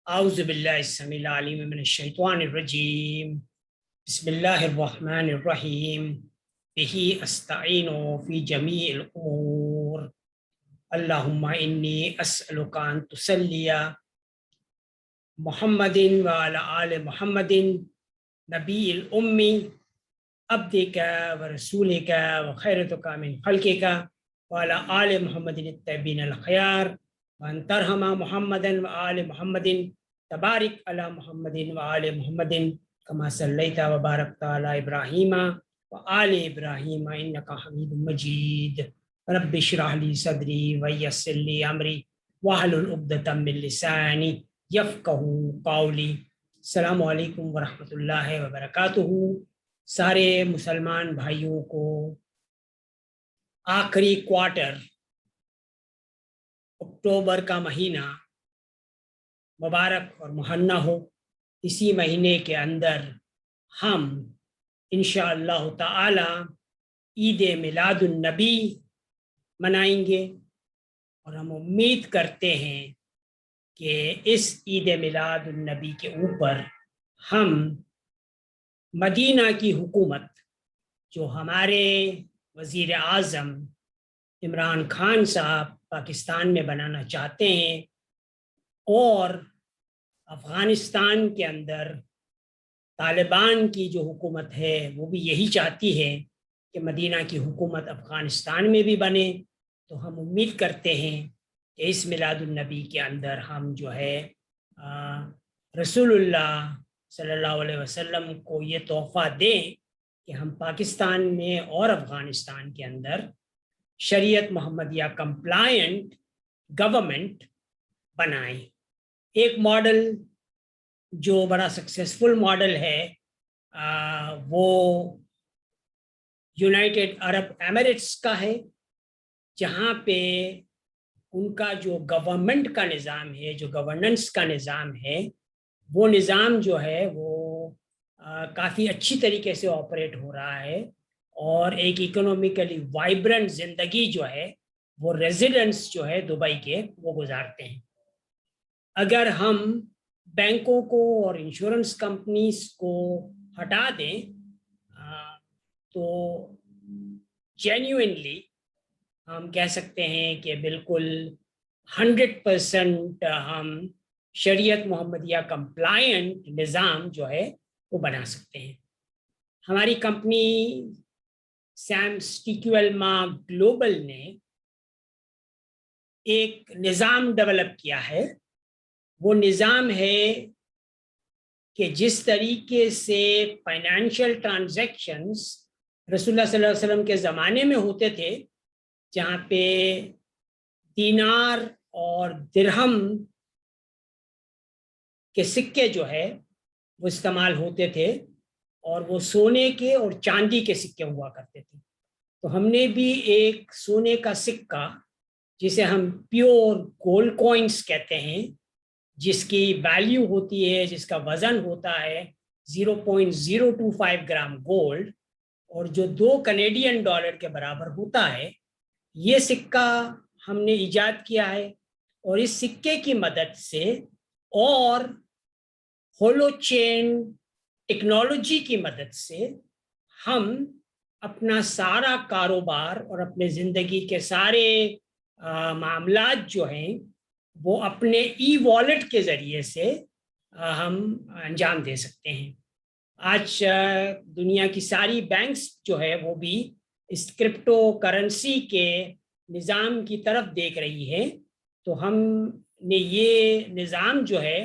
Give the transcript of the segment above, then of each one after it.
اعوذ باللہ السمیع العلیم من الشیطان الرجیم بسم اللہ الرحمن الرحیم بہ استعین فی جمیع الامور اللہم انی اسألک ان تصلی محمد وعلی آل محمد نبی الامی عبدک ورسولک وخیرتک من خلقک وعلی آل محمد الطیبین الخیار وان ترحم محمد وآل محمد تبارک علی محمد وآل محمد کما صلیت وبارکت علی ابراہیم وآل ابراہیم انک حمید مجید رب اشرح لی صدری ویسر لی امری واحلل عقدۃ من لسانی یفقہوا قولی۔ السلام علیکم ورحمۃ اللہ وبرکاتہ۔ سارے مسلمان بھائیوں کو آخری کوارٹر اکتوبر کا مہینہ مبارک اور مہنہ ہو۔ اسی مہینے کے اندر ہم انشاءاللہ تعالی عید میلاد النبی منائیں گے، اور ہم امید کرتے ہیں کہ اس عید میلاد النبی کے اوپر ہم مدینہ کی حکومت، جو ہمارے وزیر اعظم عمران خان صاحب پاکستان میں بنانا چاہتے ہیں، اور افغانستان کے اندر طالبان کی جو حکومت ہے وہ بھی یہی چاہتی ہے کہ مدینہ کی حکومت افغانستان میں بھی بنے، تو ہم امید کرتے ہیں کہ اس میلاد النبی کے اندر ہم جو ہے رسول اللہ صلی اللہ علیہ وسلم کو یہ تحفہ دیں کہ ہم پاکستان میں اور افغانستان کے اندر شریعت محمدیہ کمپلائنٹ گورنمنٹ بنائیں۔ ایک ماڈل جو بڑا سکسیسفل ماڈل ہے وہ یونائٹڈ عرب ایمریٹس کا ہے، جہاں پہ ان کا جو گورنمنٹ کا نظام ہے، جو گورننس کا نظام ہے، وہ نظام جو ہے وہ کافی اچھی طریقے سے آپریٹ ہو رہا ہے، اور ایک اکنومیکلی وائبرنٹ زندگی جو ہے وہ ریزیڈنٹس جو ہے دبئی کے وہ گزارتے ہیں۔ اگر ہم بینکوں کو اور انشورنس کمپنیز کو ہٹا دیں تو جینیوئنلی ہم کہہ سکتے ہیں کہ بالکل 100% ہم شریعت محمدیہ کمپلائنٹ نظام جو ہے وہ بنا سکتے ہیں۔ ہماری کمپنی سیم سٹیکویلما گلوبل نے ایک نظام ڈیولپ کیا ہے۔ وہ نظام ہے کہ جس طریقے سے فائنینشیل ٹرانزیکشنز رسول اللہ صلی اللہ علیہ وسلم کے زمانے میں ہوتے تھے، جہاں پہ دینار اور درہم کے سکے جو ہے وہ استعمال ہوتے تھے، اور وہ سونے کے اور چاندی کے سکے ہوا کرتے تھے۔ تو ہم نے بھی ایک سونے کا سکہ، جسے ہم پیور گولڈ کوئنس کہتے ہیں، جس کی ویلیو ہوتی ہے، جس کا وزن ہوتا ہے 0.025 گرام گولڈ، اور جو 2 کینیڈین ڈالر کے برابر ہوتا ہے، یہ سکہ ہم نے ایجاد کیا ہے۔ اور اس سکے کی مدد سے اور ہولو چین ٹیکنالوجی کی مدد سے ہم اپنا سارا کاروبار اور اپنے زندگی کے سارے معاملات جو ہیں وہ اپنے ای والیٹ کے ذریعے سے ہم انجام دے سکتے ہیں۔ آج دنیا کی ساری بینکس جو ہے وہ بھی اس کرپٹو کرنسی کے نظام کی طرف دیکھ رہی ہے۔ تو ہم نے یہ نظام جو ہے،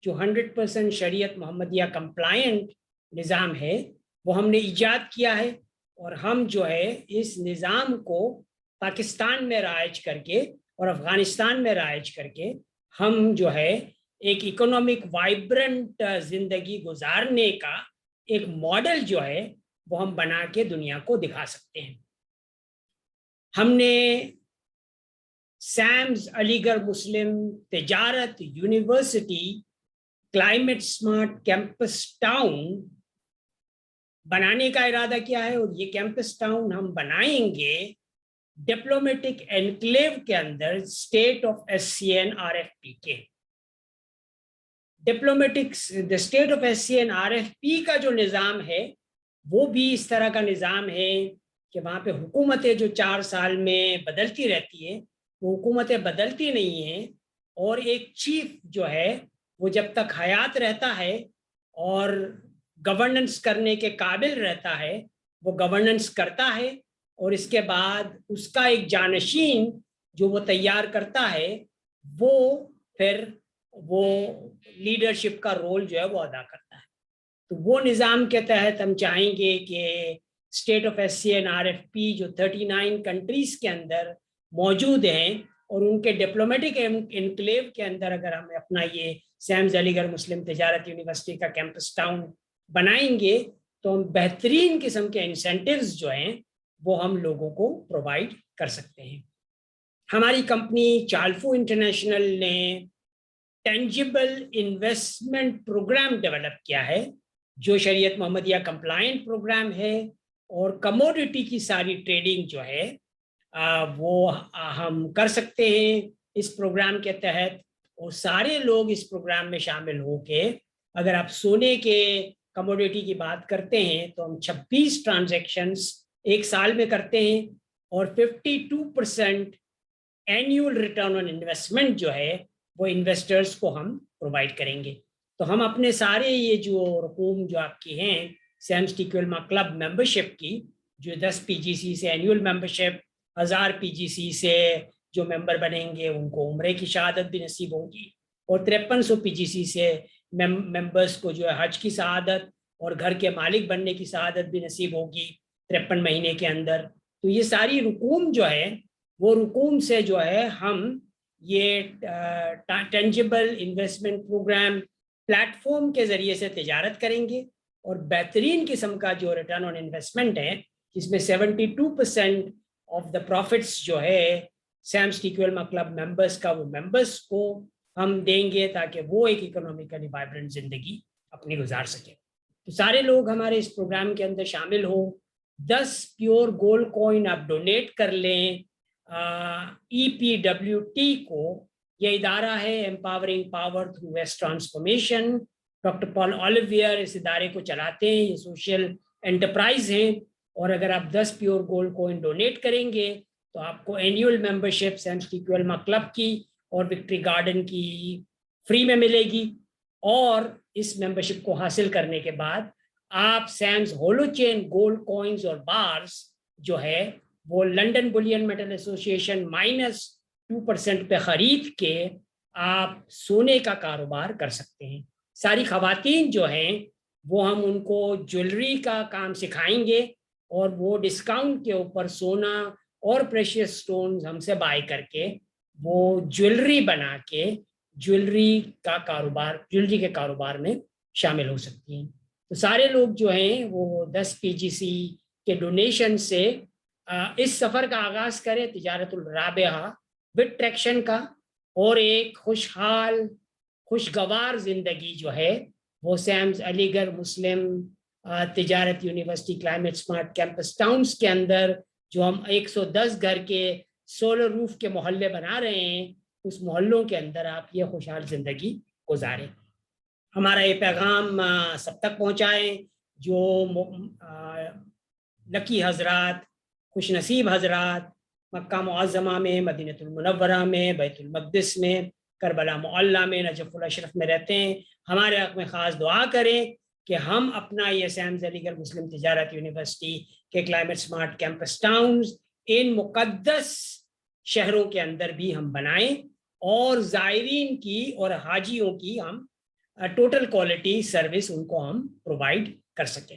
جو 100% شریعت محمدیہ کمپلائنٹ نظام ہے، وہ ہم نے ایجاد کیا ہے، اور ہم جو ہے اس نظام کو پاکستان میں رائج کر کے اور افغانستان میں رائج کر کے ہم جو ہے ایک اکنامک وائبرنٹ زندگی گزارنے کا ایک ماڈل جو ہے وہ ہم بنا کے دنیا کو دکھا سکتے ہیں۔ ہم نے سیمز علی گڑھ مسلم تجارت university climate smart campus town بنانے کا ارادہ کیا ہے، اور یہ کیمپس ٹاؤن ہم بنائیں گے ڈپلومیٹک انکلیو کے اندر اسٹیٹ آف SCN RFP کے۔ Diplomatics state of S C and RFP کا جو نظام ہے وہ بھی اس طرح کا نظام ہے کہ وہاں پہ حکومتیں جو 4 سال میں بدلتی رہتی ہے وہ حکومتیں بدلتی نہیں ہیں، اور ایک چیف جو ہے وہ جب تک حیات رہتا ہے اور گورننس کرنے کے قابل رہتا ہے وہ گورننس کرتا ہے، اور اس کے بعد اس کا ایک جانشین جو وہ تیار کرتا ہے وہ پھر وہ لیڈرشپ کا رول جو ہے وہ ادا کرتا ہے۔ تو وہ نظام کے تحت ہم چاہیں گے کہ state of S C and RFP جو 39 کنٹریز کے اندر موجود ہیں اور ان کے ڈپلومیٹک انکلیو کے اندر اگر ہم اپنا یہ سیمز علی گڑھ مسلم تجارت یونیورسٹی کا کیمپس ٹاؤن بنائیں گے تو ہم بہترین قسم کے انسینٹیوز جو ہیں وہ ہم لوگوں کو پرووائڈ کر سکتے ہیں۔ ہماری کمپنی چالفو انٹرنیشنل نے ٹینجیبل انویسٹمنٹ پروگرام ڈیولپ کیا ہے جو شریعت محمدیہ کمپلائنٹ پروگرام ہے، اور کموڈیٹی کی ساری ٹریڈنگ جو ہے وہ ہم کر سکتے ہیں اس پروگرام کے تحت، اور سارے لوگ اس پروگرام میں شامل ہو کے اگر آپ سونے کے کموڈیٹی کی بات کرتے ہیں تو ہم 26 ٹرانزیکشنز ایک سال میں کرتے ہیں، اور 52% اینیول ریٹرن آن انویسٹمنٹ جو ہے وہ انویسٹرز کو ہم پرووائڈ کریں گے۔ تو ہم اپنے سارے یہ جو رقوم جو آپ کی ہیں سیمز ٹی کیو علما کلب ممبرشپ کی، جو 10 PGC سے اینیول ممبرشپ، 1000 PGC سے جو ممبر بنیں گے ان کو عمرے کی شہادت بھی نصیب ہوگی، اور 5300 PGC سے ممبرز کو جو ہے حج کی سعادت اور گھر کے مالک بننے کی سعادت بھی نصیب ہوگی 53 مہینے کے اندر۔ تو یہ ساری رقوم جو ہے وہ رقوم سے جو ہے ہم یہ tangible investment programme platform کے ذریعے سے تجارت کریں گے، اور بہترین قسم کا جو ریٹرن آن انویسٹمنٹ ہے جس میں 72% آف دا پروفٹس جو ہے سیمز ٹی کیو علما کلب ممبرس کا وہ ممبرس کو ہم دیں گے تاکہ وہ ایک اکنامیکلی وائبرنٹ زندگی اپنی گزار سکیں۔ تو سارے لوگ ہمارے اس پروگرام کے اندر شامل ہوں۔ 10 پیور گولڈ کوئن آپ ڈونیٹ کر لیں EPWT کو، یہ ادارہ ہے empowering power through waste transformation, doctor Paul Olivier اس ادارے کو چلاتے ہیں، یہ سوشل انٹرپرائز ہیں، اور اگر آپ 10 پیور گولڈ کوئن ڈونیٹ کریں گے تو آپ کو annual membership seems T Q علما کلب کی اور وکٹری گارڈن کی فری میں ملے گی، اور اس ممبرشپ کو حاصل کرنے کے بعد آپ سیمز ہولو چین گولڈ کوئنز اور بارز جو ہے وہ لنڈن بلین میٹل ایسوسیشن -2% پہ خرید کے آپ سونے کا کاروبار کر سکتے ہیں۔ ساری خواتین جو ہیں وہ ہم ان کو جویلری کا کام سکھائیں گے، اور وہ ڈسکاؤنٹ کے اوپر سونا اور پریشیس سٹونز ہم سے بائی کر کے وہ جویلری بنا کے جویلری کے کاروبار میں شامل ہو سکتی ہیں۔ تو سارے لوگ جو ہیں وہ 10 PGC کے ڈونیشن سے اس سفر کا آغاز کریں تجارت الرابحہ وتھ ٹریکشن کا، اور ایک خوشحال خوشگوار زندگی جو ہے وہ سیمز علی گڑھ مسلم تجارت university climate smart campus towns کے اندر جو ہم 110 گھر کے سولر روف کے محلے بنا رہے ہیں، اس محلوں کے اندر آپ یہ خوشحال زندگی گزاریں۔ ہمارا یہ پیغام سب تک پہنچائیں، جو لکی حضرات، خوش نصیب حضرات مکہ معظمہ میں، مدینہ المنورہ میں، بیت المقدس میں، کربلا معلیٰ میں، نجف الاشرف میں رہتے ہیں، ہمارے حق میں خاص دعا کریں کہ ہم اپنا یہ سیمز علی گڑھ مسلم تجارت یونیورسٹی کے کلائمیٹ سمارٹ کیمپس ٹاؤنز ان مقدس شہروں کے اندر بھی ہم بنائیں، اور زائرین کی اور حاجیوں کی ہم ٹوٹل کوالٹی سروس ان کو ہم پرووائڈ کر سکیں۔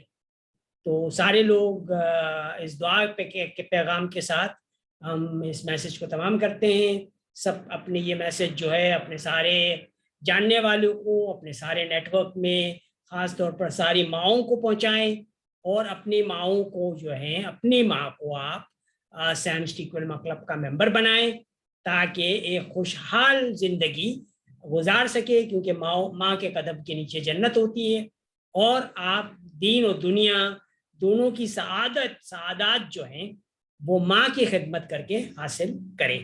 تو سارے لوگ اس دعا کے پیغام کے ساتھ ہم اس میسج کو تمام کرتے ہیں۔ سب اپنے یہ میسج جو ہے اپنے سارے جاننے والوں کو، اپنے سارے نیٹ ورک میں، خاص طور پر ساری ماؤں کو پہنچائیں، اور اپنی ماؤں کو جو ہیں اپنی ماں کو آپ سیمز ٹی کیو علما کلب کا ممبر بنائیں تاکہ ایک خوشحال زندگی گزار سکے، کیونکہ ماں کے قدم کے نیچے جنت ہوتی ہے، اور آپ دین و دنیا دونوں کی سعادت سعادات جو ہیں وہ ماں کی خدمت کر کے حاصل کریں۔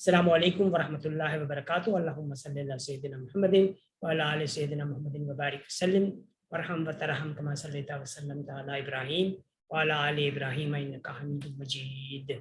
السلام علیکم ورحمۃ اللہ وبرکاتہ. اللہم صلی علی سیدنا محمد وعلی آل سیدنا محمد وبارک وسلم ورحم وترحم کما صلیت وسلمت علی ابراہیم وعلی آل ابراہیم انک حمید مجید.